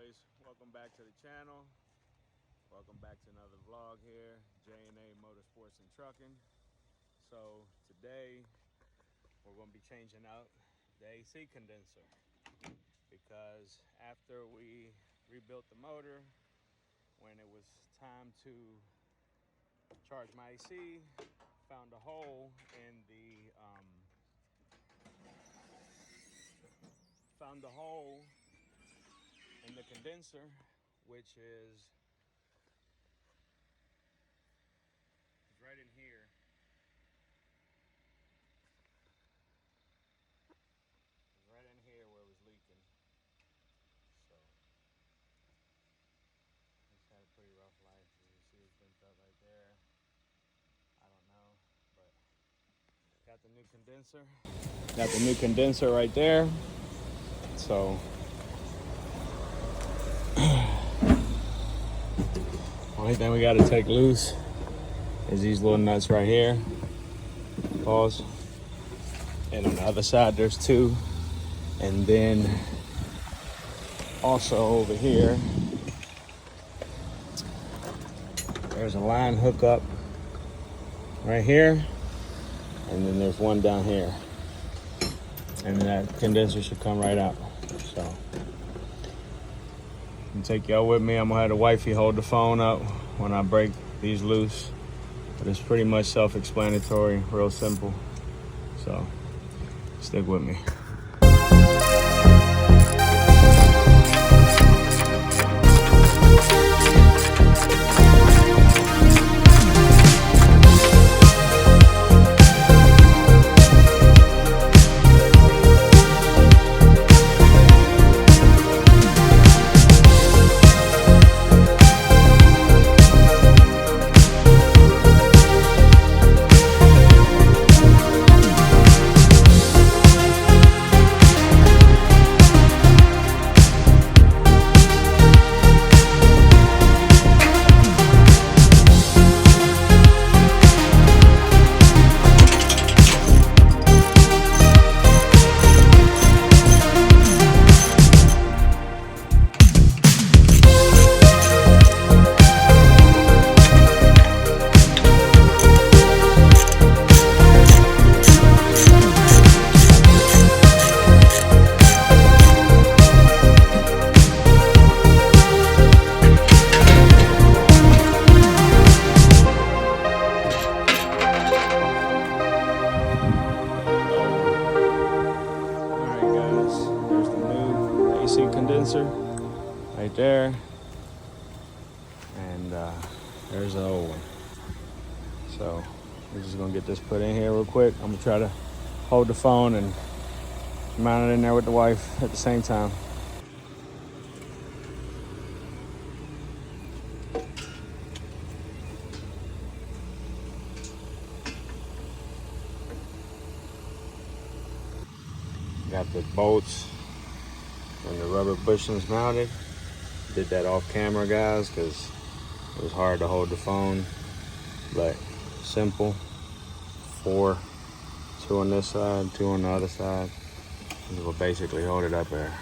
boys, welcome back to the channel. Welcome back to another vlog here, J&A Motorsports and Trucking. So today we're going to be changing out the AC condenser because after we rebuilt the motor, when it was time to charge my AC, found a hole in the condenser, which is right in here. Right in here where it was leaking. So he's had a pretty rough life. As you see, it's bent up right there. I don't know, but got the new condenser. Got the new condenser right there. So only thing we got to take loose is these little nuts right here. Pause. And on the other side there's two. And then also over here there's a line hookup right here, and then there's one down here, and that condenser should come right out. So I'm take y'all with me. I'm gonna have the wifey hold the phone up when I break these loose, but it's pretty much self-explanatory, real simple. So stick with me. Condenser right there, and there's the old one. So we're just gonna get this put in here real quick. I'm gonna try to hold the phone and mount it in there with the wife at the same time. Got the bolts and the rubber bushings mounted. Did that off camera, guys, because it was hard to hold the phone, but simple. 4, 2 on this side, 2 on the other side. This will basically hold it up there.